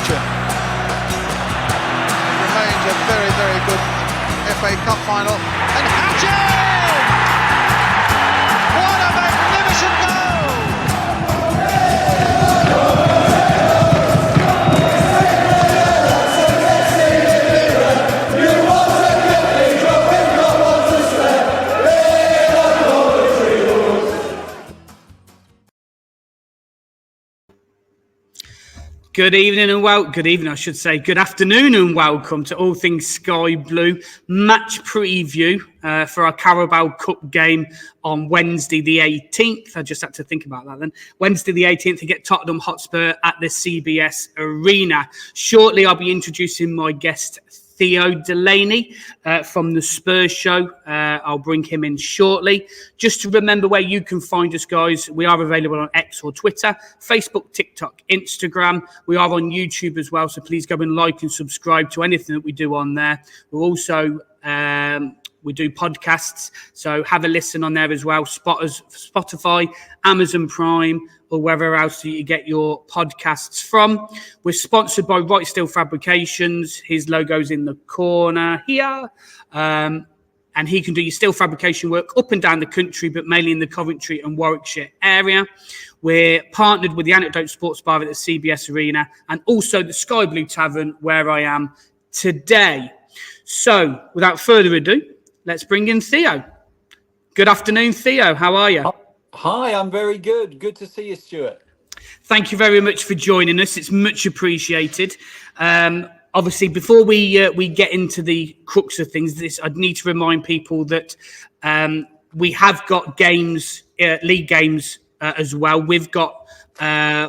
future. It remains a very, very good FA Cup final. And Hatchet! What a magnificent goal! Good evening and good afternoon and welcome to All Things Sky Blue match preview for our Carabao Cup game on Wednesday the 18th. I just had to think about that then. Wednesday the 18th to get Tottenham Hotspur at the CBS Arena. Shortly I'll be introducing my guest Theo Delaney from the Spurs Show. I'll bring him in shortly. Just to remember where you can find us, guys. We are available on X or Twitter, Facebook, TikTok, Instagram. We are on YouTube as well, so please go and like and subscribe to anything that we do on there. We're also we do podcasts, so have a listen on there as well. Spotify, Amazon Prime, or wherever else you get your podcasts from. We're sponsored by Right Steel Fabrications. His logo's in the corner here. And he can do your steel fabrication work up and down the country, but mainly in the Coventry and Warwickshire area. We're partnered with the Anecdote Sports Bar at the CBS Arena and also the Sky Blue Tavern, where I am today. So, without further ado, let's bring in Theo. Good afternoon, Theo. How are you? Hi, I'm very good. Good to see you, Stuart. Thank you very much for joining us. It's much appreciated. Obviously, before we get into the crux of things, I'd need to remind people that we have got games, league games as well. We've got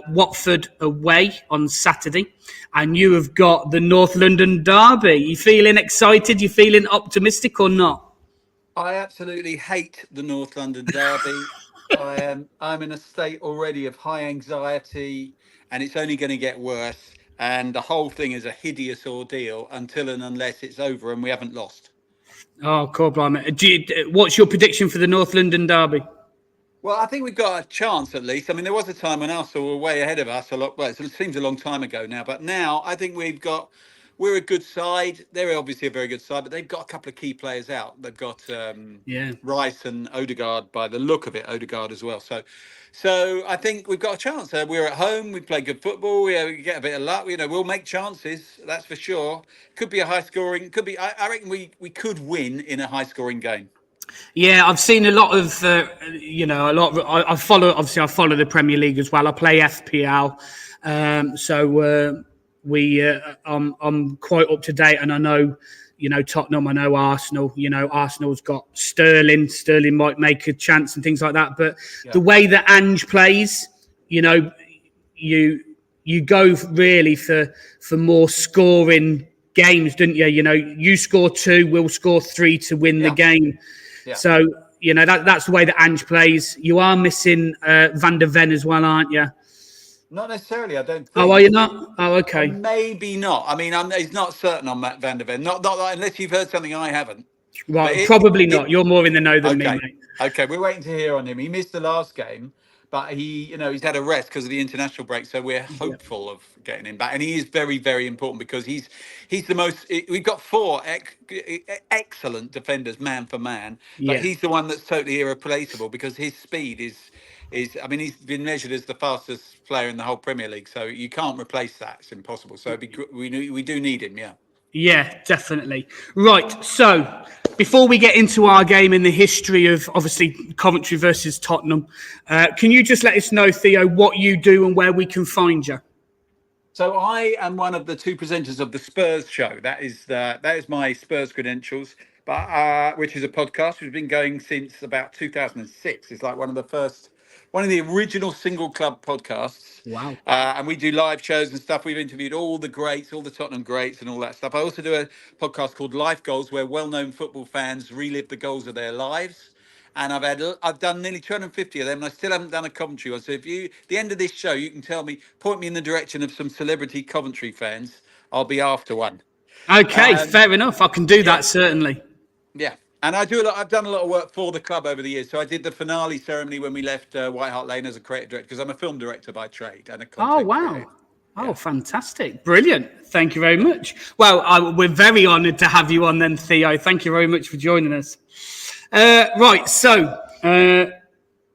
Watford away on Saturday, and you have got the North London derby. You feeling excited? You feeling optimistic or not? I absolutely hate the North London derby. I'm in a state already of high anxiety, and it's only going to get worse. And the whole thing is a hideous ordeal until and unless it's over and we haven't lost. Oh, cool, blimey. What's your prediction for the North London derby? Well, I think we've got a chance at least. I mean, there was a time when Arsenal were way ahead of us a lot. Well, it seems a long time ago now, but now I think we're a good side. They're obviously a very good side, but they've got a couple of key players out. They've got Rice and Odegaard, by the look of it, Odegaard as well. So I think we've got a chance. We're at home. We play good football. We get a bit of luck. We'll make chances. That's for sure. Could be a high scoring. Could be. I reckon we could win in a high scoring game. Yeah, I've seen a lot of, I follow the Premier League as well. I play FPL, I'm quite up to date, and I know, Tottenham, I know Arsenal. Arsenal's got Sterling. Sterling might make a chance and things like that. But the way that Ange plays, you go really for more scoring games, don't you? You score 2, we'll score 3 to win the game. Yeah. So, that's the way that Ange plays. You are missing Van der Ven as well, aren't you? Not necessarily, I don't think. Oh, are you not? Oh, okay. Maybe not. I mean, he's not certain on Matt Van der Ven. Not unless you've heard something I haven't. Right, probably not. You're more in the know than me, mate. Okay, we're waiting to hear on him. He missed the last game, but he's had a rest because of the international break. So we're hopeful of getting him back. And he is very, very important because he's the most. We've got 4 excellent defenders, man for man, but he's the one that's totally irreplaceable because his speed is. I mean, he's been measured as the fastest player in the whole Premier League, so you can't replace that. It's impossible. So we do need him, yeah. Yeah, definitely. Right, so before we get into our game in the history of, obviously, Coventry versus Tottenham, can you just let us know, Theo, what you do and where we can find you? So I am one of the 2 presenters of the Spurs Show. That is my Spurs credentials, but which is a podcast which has been going since about 2006. It's like one of the original single club podcasts. Wow. And we do live shows and stuff. We've interviewed all the greats, all the Tottenham greats and all that stuff. I also do a podcast called Life Goals, where well-known football fans relive the goals of their lives. And I've done nearly 250 of them, and I still haven't done a Coventry one. So if the end of this show, you can point me in the direction of some celebrity Coventry fans, I'll be after one. Okay, fair enough. I can do that, certainly. Yeah. And I've done a lot of work for the club over the years. So I did the finale ceremony when we left White Hart Lane as a creative director, because I'm a film director by trade and a content creator. Oh, fantastic. Brilliant. Thank you very much. Well, we're very honoured to have you on then, Theo. Thank you very much for joining us. Right, so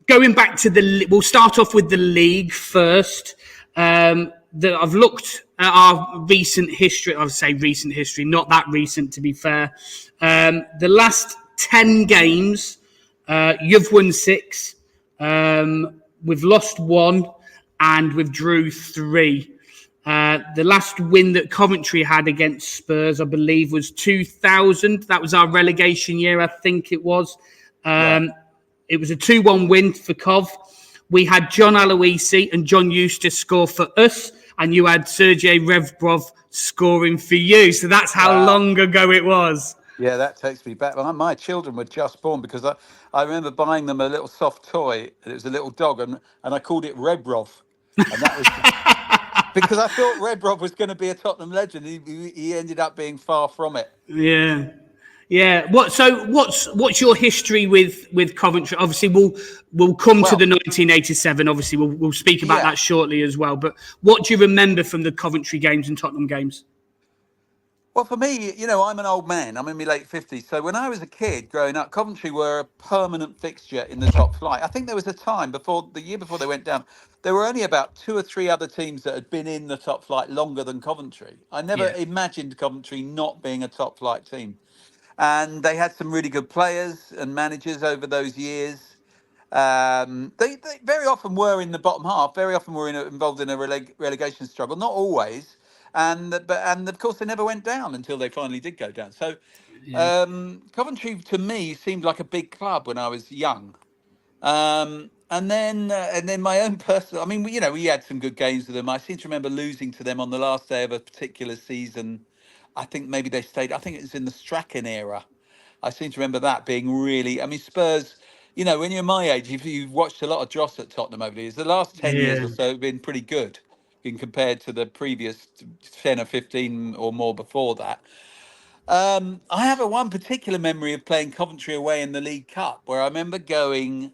going back to we'll start off with the league first. I've looked at our recent history. I would say recent history, not that recent to be fair. The last 10 games, you've won 6. We've lost 1 and we've drew 3. The last win that Coventry had against Spurs, I believe, was 2000. That was our relegation year, I think it was. It was a 2-1 win for Cov. We had John Aloisi and John Eustace score for us, and you had Sergei Revbrov scoring for you. So that's how long ago it was. Yeah, that takes me back. My children were just born because I remember buying them a little soft toy, and it was a little dog, and I called it Rebrov. And that was because I thought Rebrov was going to be a Tottenham legend. He ended up being far from it. Yeah. Yeah. What's your history with Coventry? Obviously, we'll come to the 1987. Obviously, we'll speak about that shortly as well. But what do you remember from the Coventry games and Tottenham games? Well, for me, I'm an old man. I'm in my late 50s. So when I was a kid growing up, Coventry were a permanent fixture in the top flight. I think there was a time the year before they went down, there were only about 2 or 3 other teams that had been in the top flight longer than Coventry. I never imagined Coventry not being a top flight team. And they had some really good players and managers over those years. They very often were in the bottom half. Very often were involved in a relegation struggle. Not always, and of course they never went down until they finally did go down. So Coventry to me seemed like a big club when I was young. And then my own personal. I mean, we had some good games with them. I seem to remember losing to them on the last day of a particular season. I think maybe they stayed. I think it was in the Strachan era. I seem to remember that being really. I mean, Spurs. When you're my age, if you've watched a lot of Dross at Tottenham over the years, the last 10 years or so have been pretty good, in compared to the previous 10 or 15 or more before that. I have one particular memory of playing Coventry away in the League Cup, where I remember going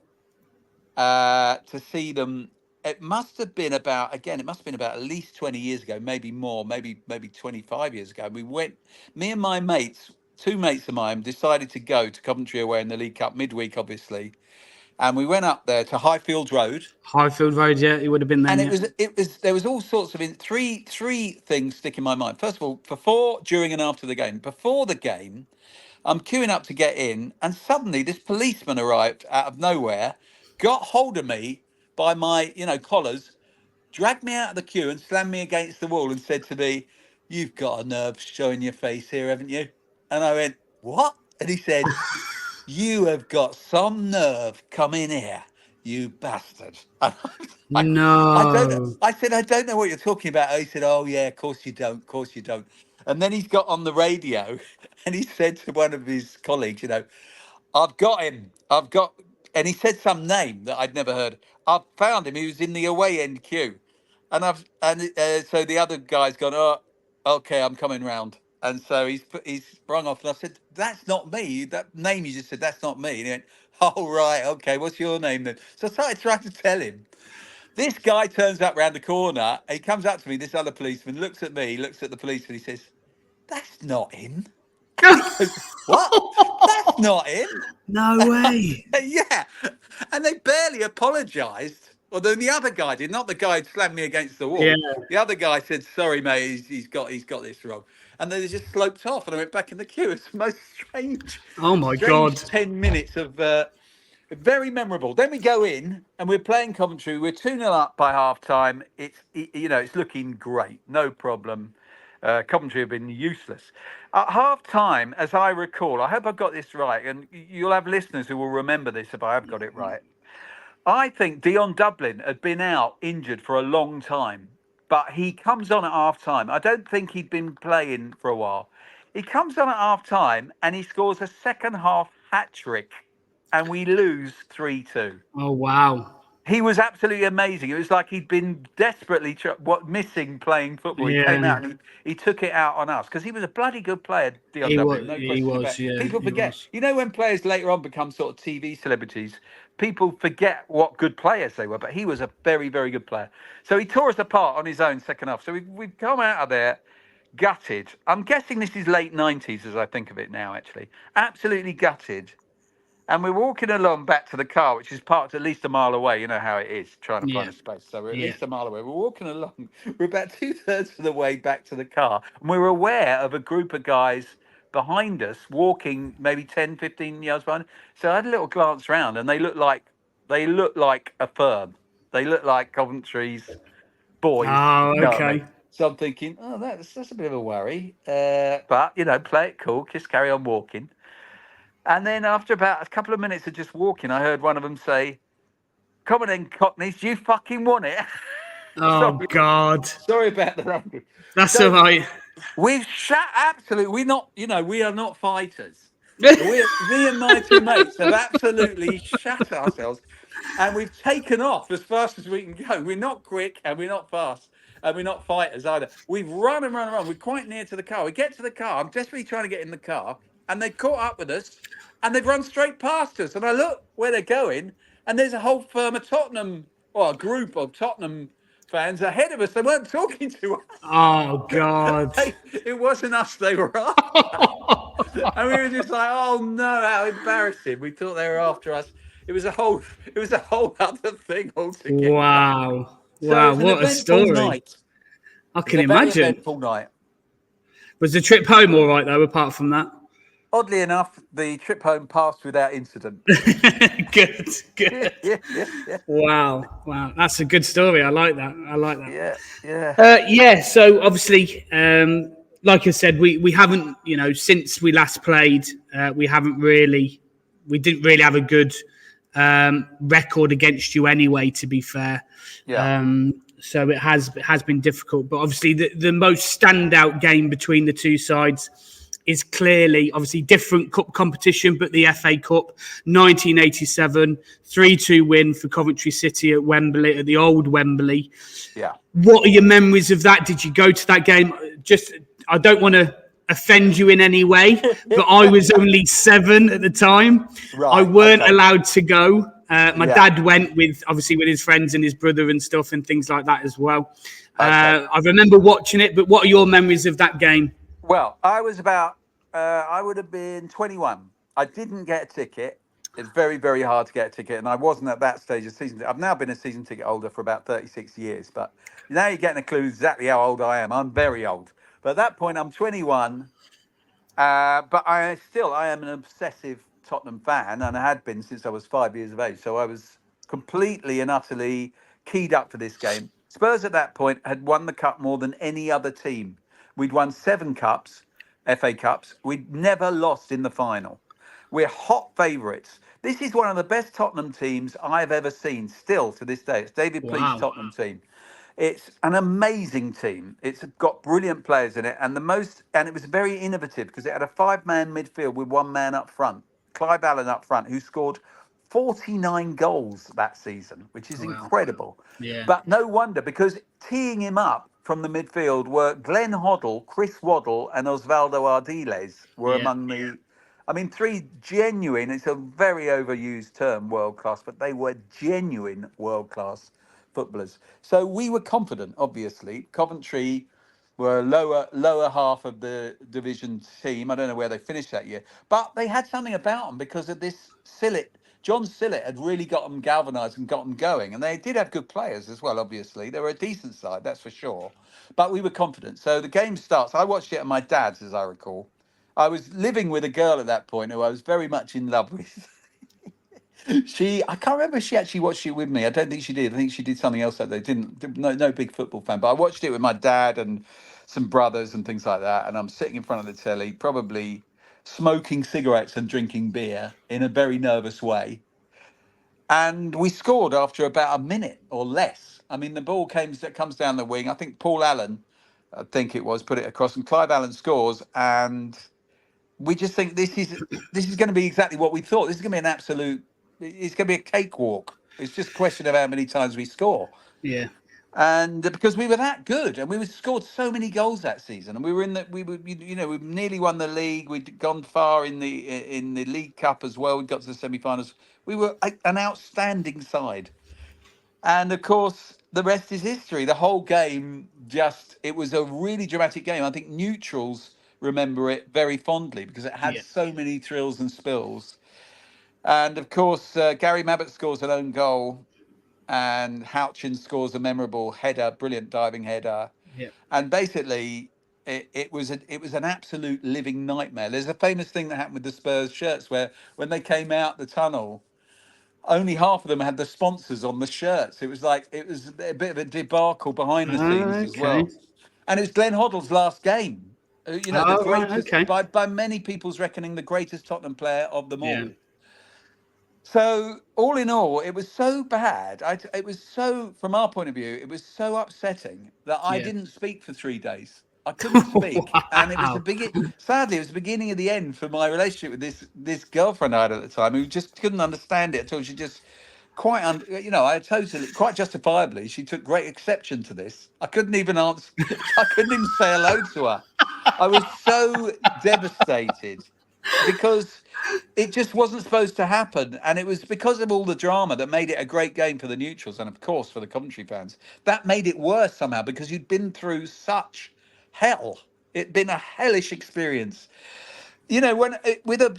to see them. It must have been about at least 20 years ago, maybe more, maybe 25 years ago. We went, me and my mates, 2 mates of mine, decided to go to Coventry away in the League Cup midweek, obviously, and we went up there to Highfield Road. Highfield Road, yeah, it would have been then. And there was all sorts of three things stick in my mind. First of all, before, during, and after the game. Before the game, I'm queuing up to get in, and suddenly this policeman arrived out of nowhere, got hold of me by my, collars, dragged me out of the queue and slammed me against the wall and said to me, "You've got a nerve showing your face here, haven't you?" And I went, "What?" And he said, "You have got some nerve coming here, you bastard." I don't know. No. I said, "I don't know what you're talking about." He said, "Oh yeah, of course you don't, of course you don't." And then he's got on the radio and he said to one of his colleagues, "I've got him. And he said some name that I'd never heard. I've found him. He was in the away end queue. So the other guy's gone, "Oh, okay, I'm coming round." And so he's rung off, and I said, "That's not me. That name you just said, that's not me." And he went, "Oh right, okay. What's your name then?" So I started trying to tell him. This guy turns up round the corner. He comes up to me. This other policeman looks at me, looks at the policeman. He says, "That's not him." And he goes, "What? That's not him." No way. Yeah, and they barely apologised. Well, then the other guy did, not the guy who slammed me against the wall. Yeah. The other guy said, "Sorry, mate, he's got this wrong," and then they just sloped off, and I went back in the queue. It's the most Oh my God. 10 minutes of very memorable. Then we go in, and we're playing Coventry. We're 2-0 up by half time. It's looking great, no problem. Coventry have been useless. At half time, as I recall, I hope I've got this right, and you'll have listeners who will remember this if I have got it right. I think Dion Dublin had been out injured for a long time, but he comes on at half time. I don't think he'd been playing for a while. He comes on at half time and he scores a second half hat trick, and we lose 3-2. Oh, wow. He was absolutely amazing. It was like he'd been desperately missing playing football. He came Yeah, out and he took it out on us because he was a bloody good player, Dion he W. was. No He question about was. it. Yeah, People he forget. was. You know, when players later on become sort of TV celebrities, people forget what good players they were. But he was a very, very good player. So he tore us apart on his own second half. So we've come out of there gutted. I'm guessing this is late 90s as I think of it now, actually. Absolutely gutted. And we're walking along back to the car, which is parked at least a mile away. You know how it is, trying to find Yeah, a space. So we're at yeah. least a mile away. We're walking along. We're about 2/3 of the way back to the car. And we were aware of a group of guys behind us walking maybe 10, 15 yards behind. So I had a little glance around and they looked like a firm. They looked like Coventry's boys. Oh, You know what I mean? okay. So I'm thinking, oh, that's a bit of a worry. But, play it cool, just carry on walking. And then after about a couple of minutes of just walking, I heard one of them say, "Come on then, Cockneys, you fucking want it." Oh sorry, God, sorry about the language. that's all So right. we've shut absolutely. We're not, we are not fighters. Me and my two mates have absolutely shut ourselves, and we've taken off as fast as we can go. We're not quick and we're not fast. And we're not fighters either. We've run and run and run. We're quite near to the car. We get to the car. I'm desperately trying to get in the car. And they caught up with us and they've run straight past us. And I look where they're going. And there's a whole firm of Tottenham, or a group of Tottenham fans ahead of us. They weren't talking to Oh us. God. It wasn't us they were after. And we were just like, oh no, how embarrassing. We thought they were after us. It was a whole other thing altogether. Wow. So it Wow. was an What a eventful story. night. I It was can a very imagine. eventful night. Was the trip home all right though? Apart from that. Oddly enough, the trip home passed without incident. Good. Yeah, Good. yeah, yeah, yeah, Wow. Wow. That's a good story. I like that. I like that. yeah, yeah. Yeah. So obviously, like I said, we haven't, since we last played, we didn't really have a good record against you anyway. To be fair, Yeah. so it has been difficult. But obviously, the most standout game between the two sides is clearly, obviously, different cup competition, but the FA Cup, 1987, 3-2 win for Coventry City at Wembley, at the old Wembley. Yeah. What are your memories of that? Did you go to that game? I don't want to offend you in any way, but I was only 7 at the time. I Right. weren't Okay. allowed to go. My Yeah. dad went with his friends and his brother and stuff and things like that as well. Okay. I remember watching it, but what are your memories of that game? Well, I would have been 21. I didn't get a ticket. It's very, very hard to get a ticket. And I wasn't at that stage of season. I've now been a season ticket holder for about 36 years. But now you're getting a clue exactly how old I am. I'm very old. But at that point, I'm 21. But I am an obsessive Tottenham fan, and I had been since I was 5 years of age. So I was completely and utterly keyed up for this game. Spurs at that point had won the cup more than any other team. We'd won 7 cups, FA Cups. We'd never lost in the final. We're hot favourites. This is one of the best Tottenham teams I've ever seen, still to this day. It's David Pleat's Wow. Tottenham team. It's an amazing team. It's got brilliant players in it, and it was very innovative because it had a 5-man midfield with 1 man up front, Clive Allen up front, who scored 49 goals that season, which is Wow. incredible. Yeah. But no wonder, because teeing him up from the midfield were Glenn Hoddle, Chris Waddle, and Osvaldo Ardiles were Yeah. among the. I mean, 3 genuine. It's a very overused term, world class, but they were genuine world class footballers. So we were confident. Obviously, Coventry were lower half of the division team. I don't know where they finished that year, but they had something about them because of this Sillett. John Sillett had really got them galvanised and got them going, and they did have good players as well. Obviously, they were a decent side, that's for sure. But we were confident. So the game starts. I watched it at my dad's, as I recall. I was living with a girl at that point who I was very much in love with. I can't remember if she actually watched it with me. I don't think she did. I think she did something else that they didn't. No big football fan. But I watched it with my dad and some brothers and things like that. And I'm sitting in front of the telly, probably smoking cigarettes and drinking beer in a very nervous way. And we scored after about a minute or less. I mean, the ball comes down the wing. I think Paul Allen, I think it was, put it across, and Clive Allen scores. And we just think this is going to be exactly what we thought. This is going to be an absolute. It's going to be a cakewalk. It's just a question of how many times we score. Yeah. And because we were that good, and we scored so many goals that season, and we were in the we were we nearly won the league. We'd gone far in the League Cup as well. We got to the semi-finals. We were an outstanding side, and of course the rest is history. The whole game, just it was a really dramatic game. I think neutrals remember it very fondly because it had Yeah. so many thrills and spills. And of course, Gary Mabbott scores an own goal, and Houchin scores a memorable header, brilliant diving header. Yeah. And basically, it was an absolute living nightmare. There's a famous thing that happened with the Spurs shirts where when they came out the tunnel, only half of them had the sponsors on the shirts. It was a bit of a debacle behind the scenes as Okay. well. And it was Glenn Hoddle's last game. The Oh, right. greatest Okay. by many people's reckoning, the greatest Tottenham player of them Yeah. all. So all in all, it was so bad. It was so, from our point of view, it was so upsetting that I Yeah. didn't speak for 3 days. I couldn't speak, and it was Wow. Sadly, it was the beginning of the end for my relationship with this girlfriend I had at the time, who just couldn't understand it at all. She just I totally, quite justifiably, she took great exception to this. I couldn't even answer. I couldn't even say hello to her. I was so devastated because it just wasn't supposed to happen. And it was because of all the drama that made it a great game for the neutrals and, of course, for the Coventry fans. That made it worse somehow because you'd been through such hell. It'd been a hellish experience.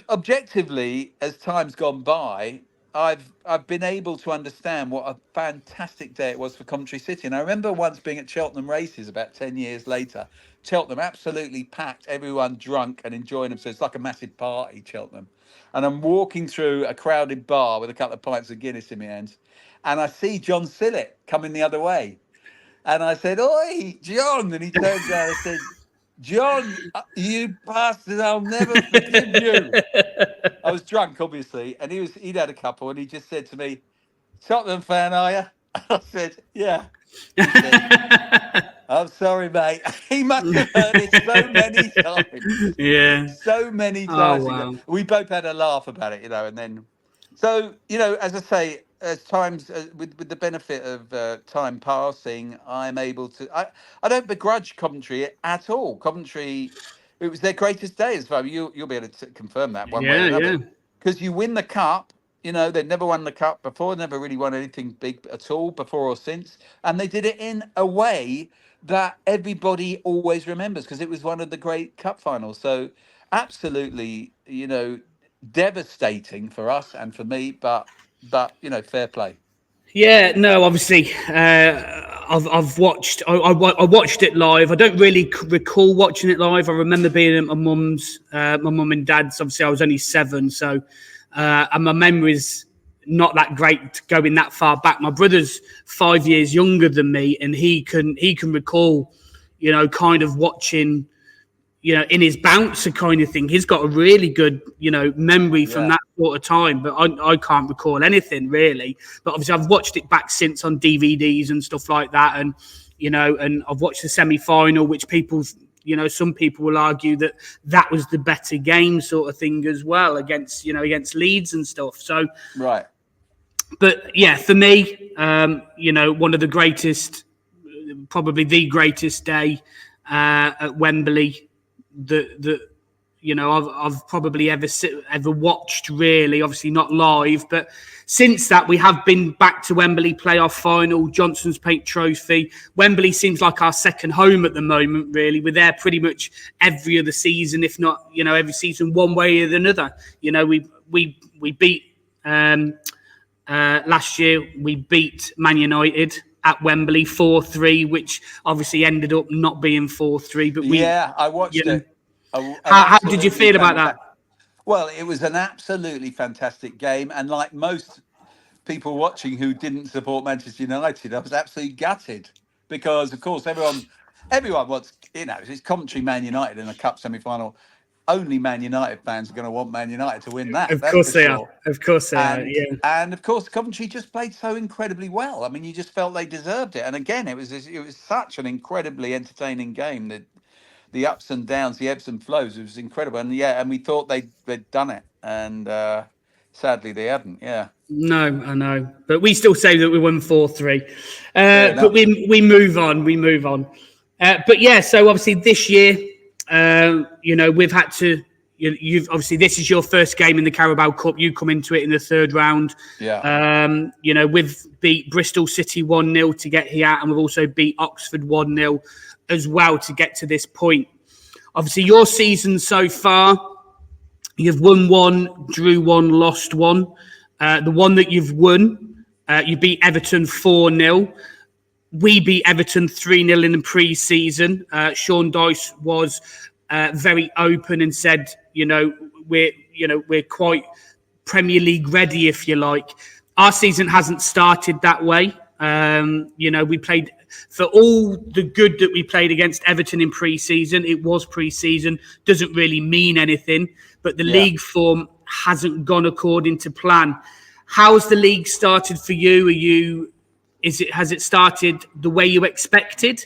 Objectively, as time's gone by, I've been able to understand what a fantastic day it was for Coventry City. And I remember once being at Cheltenham races about 10 years later. Cheltenham absolutely packed, everyone drunk and enjoying themselves. It's like a massive party, Cheltenham. And I'm walking through a crowded bar with a couple of pints of Guinness in my hands, and I see John Sillett coming the other way. And I said, "Oi, John!" And he turns around and said, "John, you bastard, I'll never forgive you." I was drunk, obviously, and he'd had a couple, and he just said to me, "Tottenham fan, are you?" I said, "Yeah." He said, "I'm sorry, mate." He must have heard it so many times. Yeah. So many Oh, times. wow. We both had a laugh about it, and then. So, as I say, as times, with the benefit of time passing, I'm able to. I don't begrudge Coventry at all. Coventry, it was their greatest day as far. You'll be able to confirm that one way or Yeah. another, Yeah. because you win the cup. They'd never won the cup before, never really won anything big at all before or since. And they did it in a way that everybody always remembers because it was one of the great cup finals. So absolutely, devastating for us and for me, but fair play. Yeah, no, obviously, I've watched. I watched it live. I don't really recall watching it live. I remember being at my mum and dad's. Obviously, I was only 7, so and my memories not that great going that far back. My brother's 5 years younger than me, and he can recall, kind of watching, in his bouncer kind of thing. He's got a really good, memory from Yeah. that sort of time, but I can't recall anything really. But obviously, I've watched it back since on DVDs and stuff like that, and and I've watched the semi-final, which some people will argue that was the better game, sort of thing as well, against Leeds and stuff. So, Right. but yeah, for me, one of the greatest, probably the greatest day at Wembley that I've probably ever watched, really. Obviously not live, but since that we have been back to Wembley, playoff final, Johnson's Paint Trophy. Wembley seems like our second home at the moment, really. We're there pretty much every other season, if not every season, one way or another. We beat last year. We beat Man United at Wembley 4-3, which obviously ended up not being 4-3. But Yeah, I watched it. An How did you absolutely feel about that? fantastic. Well, it was an absolutely fantastic game, and like most people watching who didn't support Manchester United, I was absolutely gutted because, of course, everyone wants, it's Coventry Man United in a cup semi-final. Only Man United fans are going to want Man United to win that. Of That's course for they are. sure. Of course they are. And Yeah. and of course, Coventry just played so incredibly well. I mean, you just felt they deserved it. And again, it was such an incredibly entertaining game. The ups and downs, the ebbs and flows, it was incredible. And yeah, and we thought they'd done it. And Sadly, they hadn't. Yeah, No, I know, but we still say that we won 4-3. fair But enough. we move on. We move on. But yeah, so obviously this year, we've had to. You've obviously this is your first game in the Carabao Cup. You come into it in the third round. Yeah, We've beat Bristol City 1-0 to get here, and we've also beat Oxford 1-0 as well to get to this point. Obviously, your season so far, you've won one, drew one, lost one. The one that you've won, you beat Everton 4-0. We beat Everton 3-0 in the pre-season. Sean Dyche was very open and said, we're quite Premier League ready, if you like. Our season hasn't started that way. We played for all the good that we played against Everton in pre-season. It was pre-season, doesn't really mean anything, but the yeah. league form hasn't gone according to plan. How's the league started for you? Has it started the way you expected?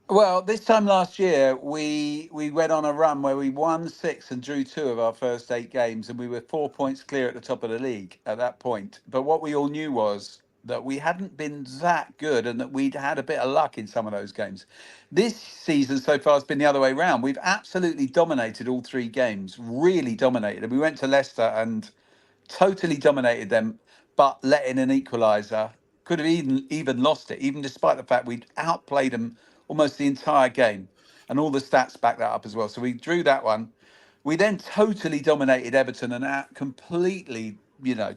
Well, this time last year, we went on a run where we won 6 and drew 2 of our first 8 games, and we were 4 points clear at the top of the league at that point. But what we all knew was that we hadn't been that good, and that we'd had a bit of luck in some of those games. This season so far has been the other way around. We've absolutely dominated all 3 games, really dominated. And we went to Leicester and totally dominated them, but let in an equaliser. Could have even lost it, even despite the fact we'd outplayed them almost the entire game. And all the stats back that up as well. So we drew that one. We then totally dominated Everton and completely,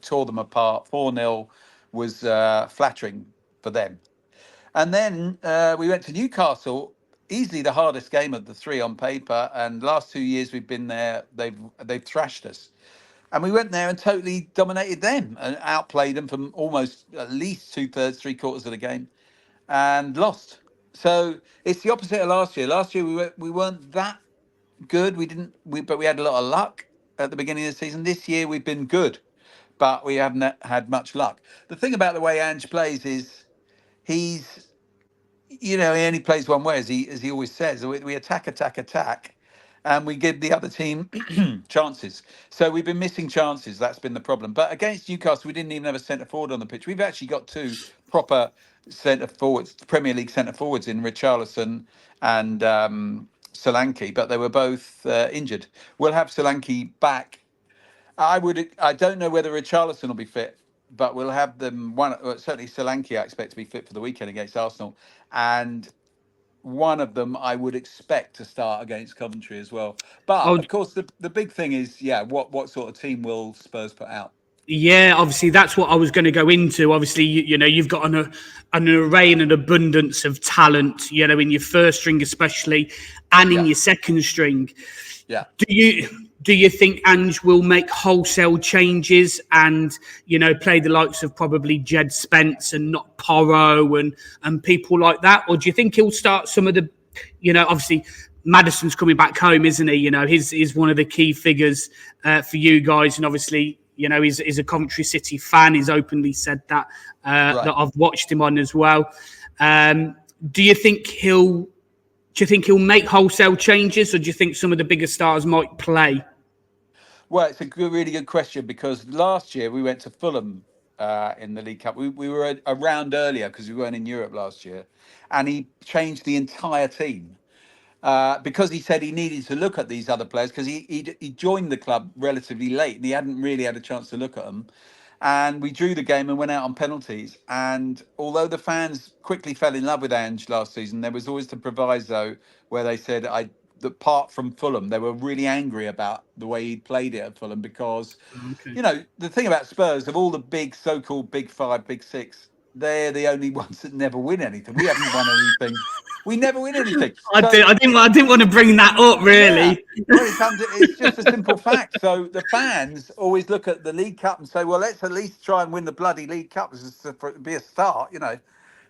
tore them apart. 4-0 was flattering for them. And then we went to Newcastle, easily the hardest game of the 3 on paper. And last 2 years we've been there, they've thrashed us. And we went there and totally dominated them and outplayed them from almost at least 2/3, 3/4 of the game, and lost. So it's the opposite of last year. Last year we weren't that good. But we had a lot of luck at the beginning of the season. This year we've been good, but we haven't had much luck. The thing about the way Ange plays is he's he only plays one way, as he always says. We attack, attack, attack, and we give the other team chances. So we've been missing chances. That's been the problem. But against Newcastle, we didn't even have a centre forward on the pitch. We've actually got 2 proper centre forwards, Premier League centre forwards in Richarlison and Solanke, but they were both injured. We'll have Solanke back. I don't know whether Richarlison will be fit, but we'll have them certainly Solanke I expect to be fit for the weekend against Arsenal, and one of them I would expect to start against Coventry as well. But Oh, of course, the big thing is, what sort of team will Spurs put out? yeah, obviously that's what I was going to go into. Obviously, you've got an array and an abundance of talent. In your first string especially, and in Yeah, your second string. yeah. Do you think Ange will make wholesale changes and play the likes of probably Jed Spence and not Porro and people like that, or do you think he'll start some of the, obviously Maddison's coming back home, isn't he? He's one of the key figures for you guys, and obviously he's a Coventry City fan. He's openly said that Right. that I've watched him on as well. Do you think he'll make wholesale changes, or do you think some of the bigger stars might play? Well, it's a really good question, because last year we went to Fulham in the League Cup. We were a round earlier because we weren't in Europe last year, and he changed the entire team. Because he said he needed to look at these other players, because he joined the club relatively late and he hadn't really had a chance to look at them. And we drew the game and went out on penalties. And although the fans quickly fell in love with Ange last season, there was always the proviso where they said, apart from Fulham, they were really angry about the way he played it at Fulham, because Okay. the thing about Spurs, of all the big so-called big 5, big 6, they're the only ones that never win anything. We haven't won anything. We never win anything. I, did, So I didn't want to bring that up, yeah, really. well, it's just a simple fact. So the fans always look at the League Cup and say, well, let's at least try and win the bloody League Cup for it to be a start.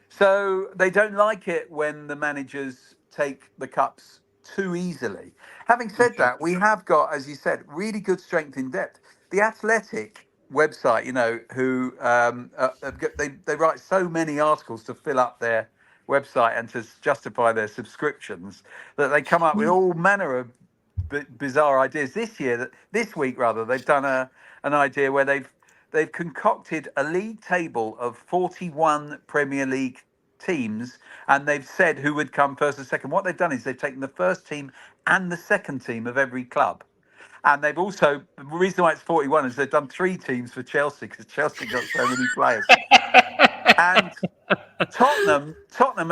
So they don't like it when the managers take the cups too easily. Having said Okay. that, we have got, as you said, really good strength in depth. The Athletic website, who they write so many articles to fill up their website and to justify their subscriptions, that they come up with all manner of bizarre ideas. This week rather, they've done an idea where they've they've concocted a league table of 41 Premier League teams, and they've said who would come first and second. What they've done is they've taken the first team and the second team of every club. And they've also, the reason why it's 41 is they've done 3 teams for Chelsea because Chelsea got so many players. And Tottenham,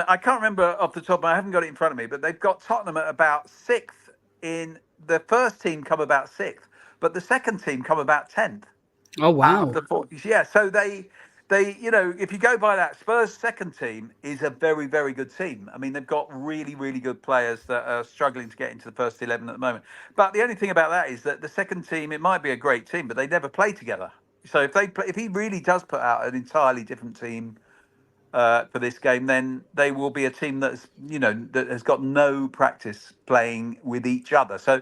I can't remember off the top, I haven't got it in front of me, but they've got Tottenham at about 6th in the first team come about 6th, but the second team come about 10th. Oh, wow. Out of the 40s. Yeah, so they, if you go by that, Spurs' second team is a very, very good team. I mean, they've got really, really good players that are struggling to get into the first 11 at the moment. But the only thing about that is that the second team, it might be a great team, but they never play together. So if he really does put out an entirely different team for this game, then they will be a team that's that has got no practice playing with each other. So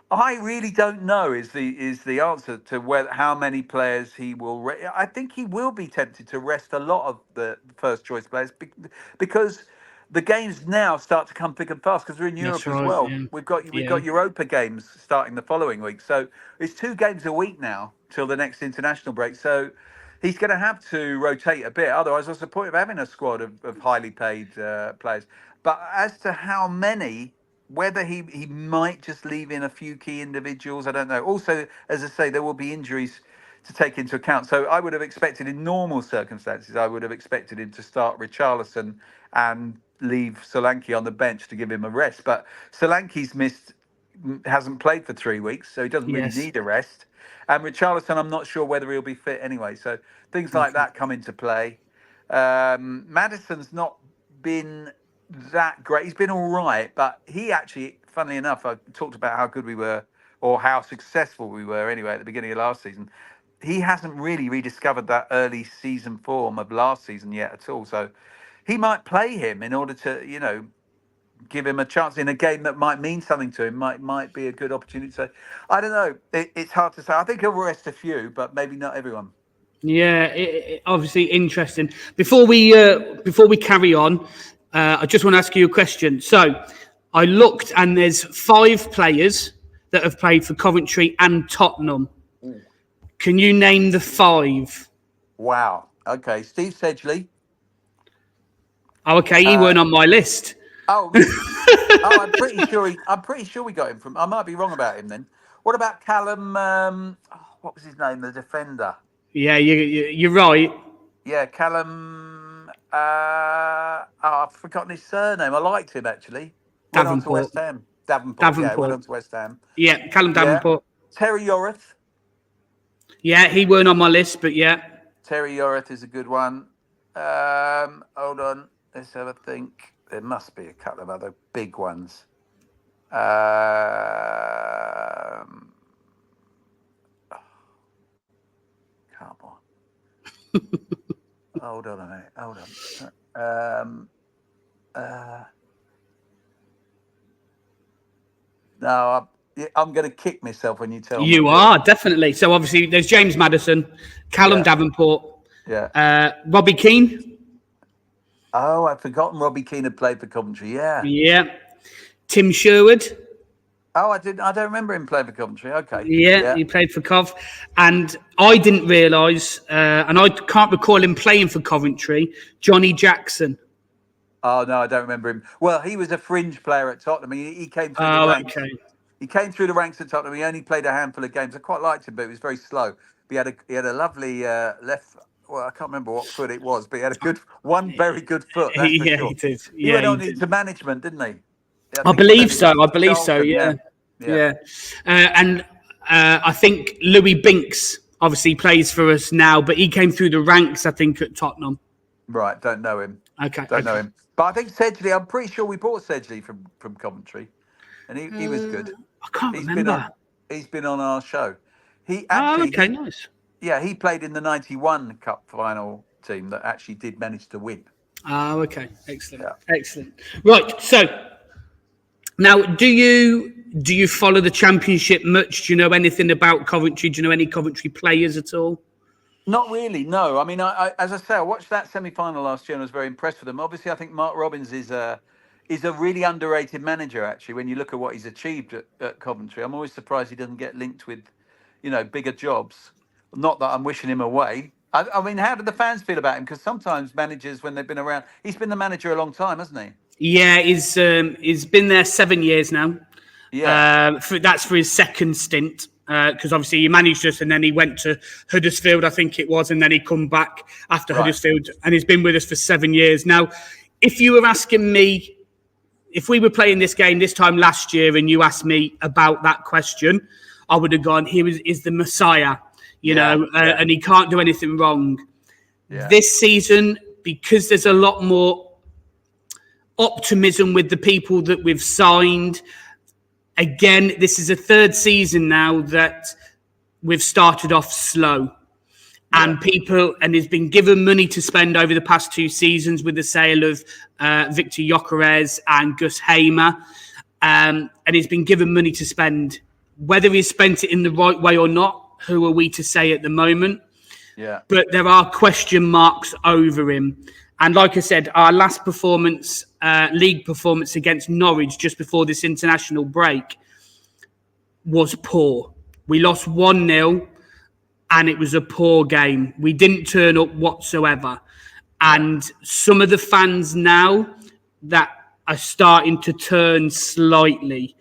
I really don't know is the answer to how many players he will. I think he will be tempted to rest a lot of the first choice players because the games now start to come thick and fast because we're in Europe That's as right, well. yeah. We've got Europa games starting the following week, so it's 2 games a week now till the next international break. So he's going to have to rotate a bit. Otherwise, what's the point of having a squad of highly paid players? But as to how many, whether he might just leave in a few key individuals, I don't know. Also, as I say, there will be injuries to take into account. So I would have expected, in normal circumstances, I would have expected him to start Richarlison and leave Solanke on the bench to give him a rest. But Solanke's hasn't played for 3 weeks, so he doesn't really Yes. need a rest. And Richarlison, I'm not sure whether he'll be fit anyway. So things like that come into play. Maddison's not been that great. He's been all right, but he actually, funnily enough, I talked about how good we were or how successful we were anyway at the beginning of last season. He hasn't really rediscovered that early season form of last season yet at all. So he might play him in order to, give him a chance in a game that might mean something to him, might be a good opportunity. So I don't know. It's hard to say. I think he'll rest a few, but maybe not everyone. Yeah, obviously interesting. Before we carry on, I just want to ask you a question. So I looked, and there's 5 players that have played for Coventry and Tottenham. Can you name the 5? Wow. Okay, Steve Sedgley. Oh, okay, he weren't on my list. Oh, really? Oh, I'm pretty sure we got him from. I might be wrong about him then. What about Callum? What was his name? The defender. Yeah, you're right. Yeah, Callum. I've forgotten his surname. I liked him actually. Went on to Davenport. West Ham. Davenport. Yeah, went on to West Ham. Yeah, Callum Davenport. Terry Yorath. Yeah, he weren't on my list, but yeah. Terry Yorath is a good one. Hold on. Let's have a think. There must be a couple of other big ones. Come on. Hold on a minute. Hold on. No, I'm going to kick myself when you tell me. You are, definitely. So obviously there's James Maddison, Callum Davenport, Robbie Keane. Oh, I've forgotten Robbie Keane had played for Coventry. Yeah. Yeah. Tim Sherwood. Oh, I don't remember him playing for Coventry. Okay. Yeah, he played for Cov. And I didn't realise, and I can't recall him playing for Coventry, Johnny Jackson. Oh, no, I don't remember him. Well, he was a fringe player at Tottenham. He came through the ranks. Okay. He came through the ranks at Tottenham. He only played a handful of games. I quite liked him, but he was very slow. But he had a lovely left. Well, I can't remember what foot it was, but he had one very good foot. That's for sure. He did. He went on into management, didn't he? I believe so. Yeah. And I think Louis Binks obviously plays for us now, but he came through the ranks, I think, at Tottenham. Right, don't know him. Okay. Don't know him. But I think Sedgley, I'm pretty sure we bought Sedgley from Coventry. And he was good. I can't remember. He's been on our show. He actually nice. Yeah, he played in the 91 Cup final team that actually did manage to win. Oh, okay. Excellent. Yeah. Excellent. Right. So now do you follow the Championship much? Do you know anything about Coventry? Do you know any Coventry players at all? Not really, no. I mean, as I say, I watched that semi-final last year and I was very impressed with them. Obviously, I think Mark Robins is a really underrated manager, actually, when you look at what he's achieved at Coventry. I'm always surprised he doesn't get linked with, bigger jobs. Not that I'm wishing him away. I mean, how do the fans feel about him? Because sometimes managers, when they've been around, he's been the manager a long time, hasn't he? Yeah, he's been there 7 years now. Yeah. That's for his second stint, because obviously he managed us and then he went to Huddersfield, I think it was, and then he come back after Huddersfield, and he's been with us for 7 years. Now, if you were asking me, if we were playing this game this time last year and you asked me about that question, I would have gone, is the Messiah, and he can't do anything wrong. Yeah. This season, because there's a lot more optimism with the people that we've signed. Again, this is a third season now that we've started off slow. And he's been given money to spend over the past 2 seasons with the sale of Victor Gyökeres and Gus Hamer. And he's been given money to spend. Whether he's spent it in the right way or not, who are we to say at the moment? Yeah. But there are question marks over him. And like I said, our last performance, league performance against Norwich just before this international break was poor. We lost 1-0 and it was a poor game. We didn't turn up whatsoever. And some of the fans now that are starting to turn slightly.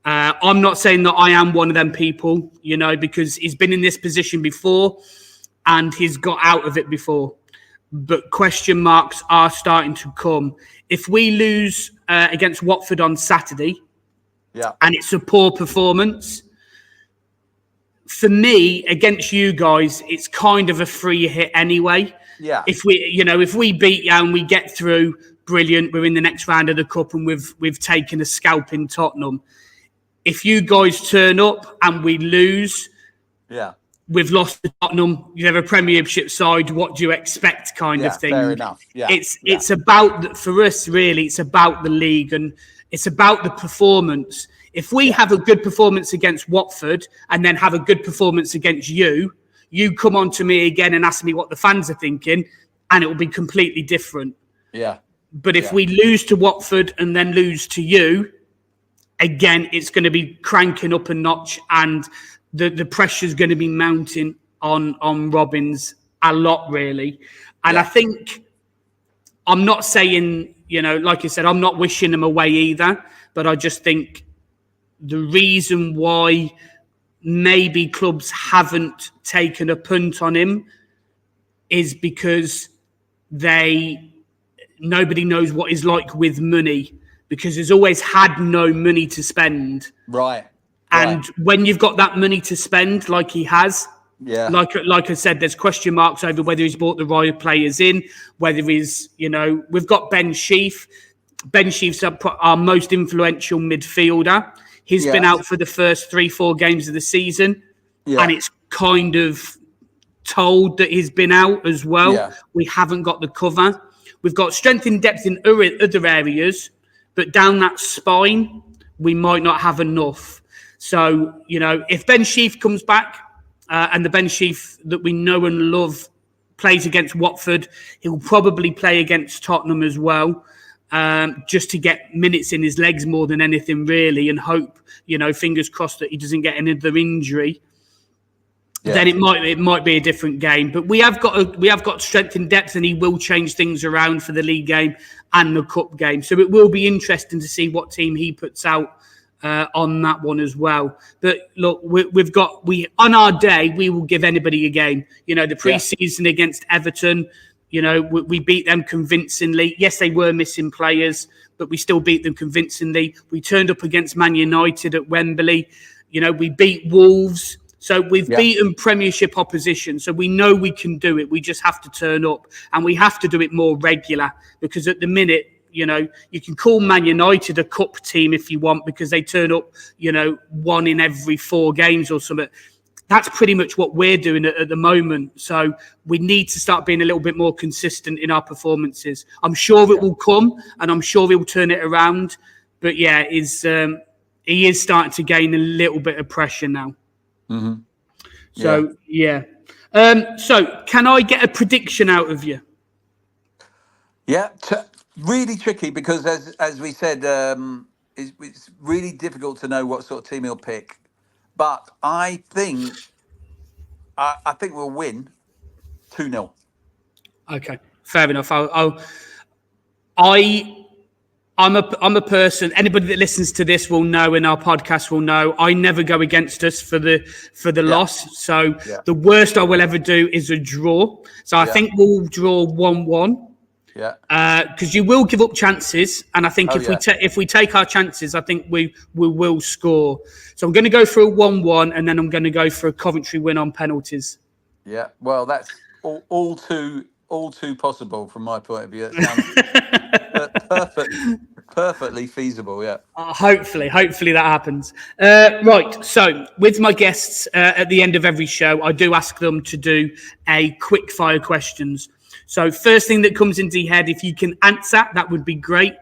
I'm not saying that I am one of them people, because he's been in this position before and he's got out of it before. But question marks are starting to come. If we lose against Watford on Saturday, and it's a poor performance, for me, against you guys, it's kind of a free hit anyway. Yeah. If we beat you and we get through, brilliant. We're in the next round of the cup and we've taken a scalp in Tottenham. If you guys turn up and we lose, we've lost to Tottenham. You're a Premiership side. What do you expect, kind of thing? Fair enough. Yeah. It's about, for us, really, it's about the league and it's about the performance. If we have a good performance against Watford and then have a good performance against you come on to me again and ask me what the fans are thinking, and it will be completely different. Yeah. But if we lose to Watford and then lose to you, again, it's going to be cranking up a notch and the pressure's going to be mounting on Robbins a lot, really. And I think, I'm not saying, like I said, I'm not wishing him away either, but I just think the reason why maybe clubs haven't taken a punt on him is because nobody knows what he's like with money, because he's always had no money to spend. Right. And when you've got that money to spend, like he has, like I said, there's question marks over whether he's brought the right players in, whether he's, we've got Ben Sheaf. Ben Sheaf's our most influential midfielder. He's been out for the first 3-4 games of the season, and it's kind of told that he's been out as well. Yeah. We haven't got the cover. We've got strength in depth in other areas, but down that spine, we might not have enough. So, if Ben Sheaf comes back and the Ben Sheaf that we know and love plays against Watford, he'll probably play against Tottenham as well, just to get minutes in his legs more than anything, really, and hope, fingers crossed that he doesn't get another injury. Yeah. Then it might be a different game. But we have got strength in depth, and he will change things around for the league game and the cup game. So it will be interesting to see what team he puts out on that one as well. But look, on our day, we will give anybody a game. The pre-season against Everton, we beat them convincingly. Yes, they were missing players, but we still beat them convincingly. We turned up against Man United at Wembley. We beat Wolves. So we've beaten Premiership opposition. So we know we can do it. We just have to turn up, and we have to do it more regular, because at the minute, you can call Man United a cup team if you want, because they turn up, 1 in every 4 games or something. That's pretty much what we're doing at the moment. So we need to start being a little bit more consistent in our performances. I'm sure it will come, and I'm sure he'll turn it around. But he is starting to gain a little bit of pressure now. Mm-hmm. So, so can I get a prediction out of you? Yeah, really tricky, because as we said, it's really difficult to know what sort of team he'll pick. But I think I think we'll win 2-0. Okay, fair enough. I'm a person. Anybody that listens to this will know, and our podcast will know. I never go against us for the loss. So the worst I will ever do is a draw. So I think we'll draw 1-1. Yeah. Because you will give up chances, and I think if we take our chances, I think we will score. So I'm going to go for a 1-1, and then I'm going to go for a Coventry win on penalties. Yeah. Well, that's all too possible from my point of view. It sounds perfectly feasible. Yeah. Hopefully that happens. Right. So with my guests at the end of every show, I do ask them to do a quick fire questions. So first thing that comes into your head, if you can answer, that would be great.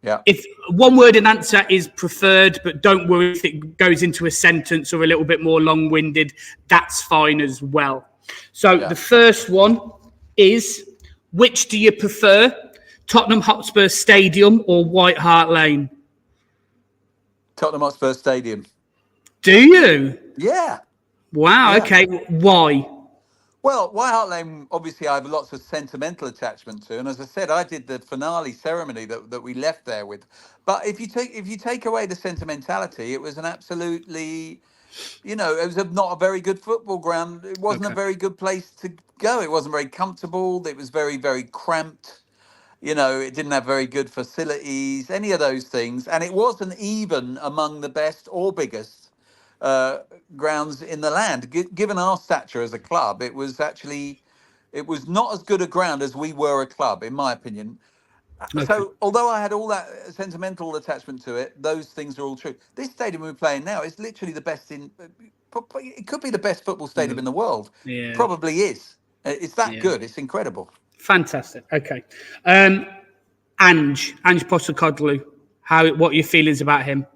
Yeah. If one word in answer is preferred, but don't worry if it goes into a sentence or a little bit more long-winded, that's fine as well. So the first one is, which do you prefer, Tottenham Hotspur Stadium or White Hart Lane? Tottenham Hotspur Stadium. Do you? Yeah. Wow. Yeah. Okay. Why? Well, White Hart Lane, obviously, I have lots of sentimental attachment to, and as I said, I did the finale ceremony that we left there with. But if you take away the sentimentality, it was an absolutely, it was not a very good football ground. It wasn't a very good place to go. It wasn't very comfortable. It was very, very cramped. It didn't have very good facilities, any of those things, and it wasn't even among the best or biggest grounds in the land. Given our stature as a club, it was not as good a ground as we were a club, in my opinion. Okay. So although I had all that sentimental attachment to it, those things are all true. This stadium we're playing now is literally the best it could be the best football stadium in the world. Yeah. Probably is. It's that good. It's incredible. Fantastic. Okay. Ange Postecoglou, what are your feelings about him?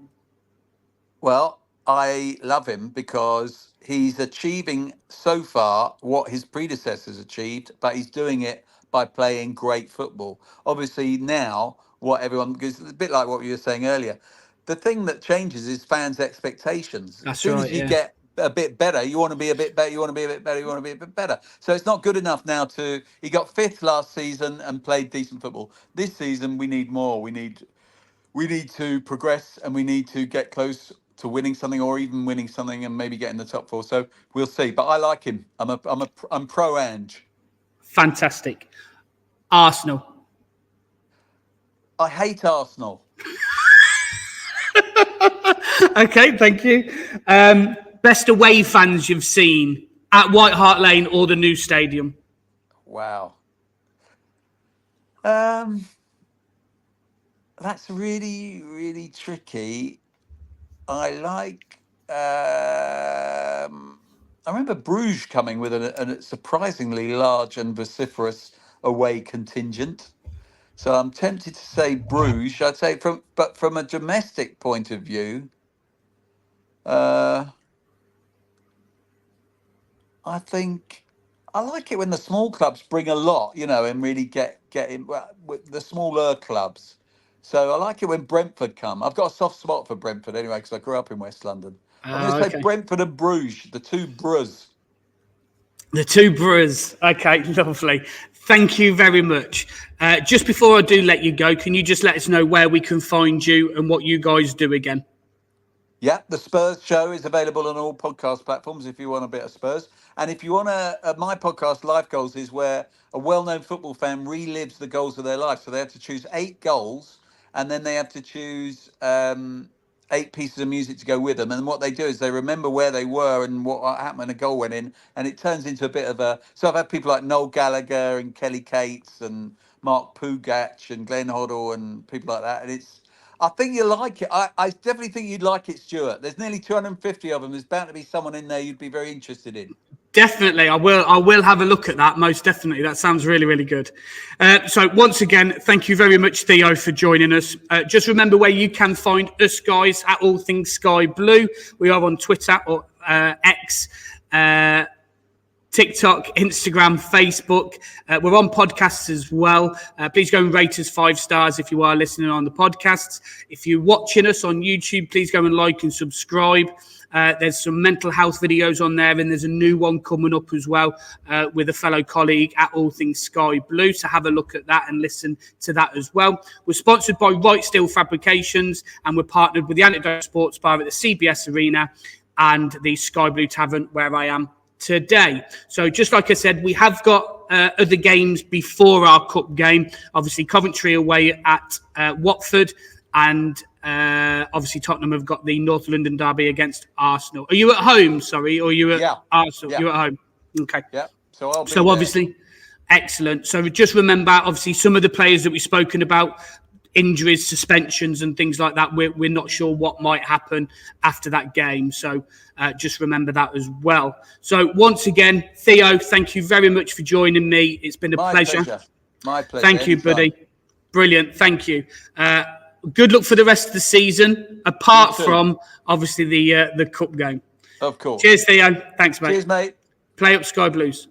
Well, I love him because he's achieving so far what his predecessors achieved, but he's doing it by playing great football. Obviously, now because it's a bit like what you were saying earlier. The thing that changes is fans' expectations. That's as soon right, as you get a bit better, you want to be a bit better, you want to be a bit better, you want to be a bit better. So it's not good enough now he got fifth last season and played decent football. This season, we need more. We need to progress, and we need to get close to winning something, or even winning something and maybe get in the top four. So we'll see. But I like him. I'm pro Ange. Fantastic. Arsenal. I hate Arsenal. Okay, thank you. Best away fans you've seen at White Hart Lane or the new stadium? Wow. That's really, really tricky. I remember Bruges coming with a surprisingly large and vociferous away contingent. So I'm tempted to say Bruges. I'd say from a domestic point of view, I think I like it when the small clubs bring a lot, and really get in with the smaller clubs. So I like it when Brentford come. I've got a soft spot for Brentford anyway, because I grew up in West London. I'm going to say Brentford and Bruges, the two Brus. The two Brus. Okay, lovely. Thank you very much. Just before I do let you go, can you just let us know where we can find you and what you guys do again? Yeah, the Spurs show is available on all podcast platforms if you want a bit of Spurs. And if you want my podcast, Life Goals, is where a well-known football fan relives the goals of their life. So they have to choose 8 goals, and then they have to choose 8 pieces of music to go with them. And what they do is they remember where they were and what happened when a goal went in. And it turns into a bit of a... So I've had people like Noel Gallagher and Kelly Cates and Mark Pugach and Glenn Hoddle and people like that. And I think you'll like it. I definitely think you'd like it, Stuart. There's nearly 250 of them. There's bound to be someone in there you'd be very interested in. Definitely, I will have a look at that, most definitely. That sounds really, really good. So once again, thank you very much, Theo, for joining us. Just remember where you can find us guys at All Things Sky Blue. We are on Twitter or X. TikTok, Instagram, Facebook. We're on podcasts as well. Please go and rate us 5 stars if you are listening on the podcasts. If you're watching us on YouTube, please go and like and subscribe. There's some mental health videos on there, and there's a new one coming up as well with a fellow colleague at All Things Sky Blue. So have a look at that and listen to that as well. We're sponsored by Right Steel Fabrications, and we're partnered with the Antidote Sports Bar at the CBS Arena and the Sky Blue Tavern, where I am today. So just like I said, we have got other games before our cup game. Obviously, Coventry away at Watford, and obviously Tottenham have got the North London derby against Arsenal. Are you at home? Sorry, or are you at Arsenal? Yeah. You're at home. Okay. Yeah. So I'll be so obviously, excellent. So just remember, obviously, some of the players that we've spoken about, injuries, suspensions, and things like that. We're not sure what might happen after that game. So just remember that as well. So once again, Theo, thank you very much for joining me. It's been a pleasure. My pleasure. Thank you, buddy. Brilliant. Thank you. Good luck for the rest of the season, apart from obviously the cup game. Of course. Cheers, Theo. Thanks, mate. Cheers, mate. Play up Sky Blues.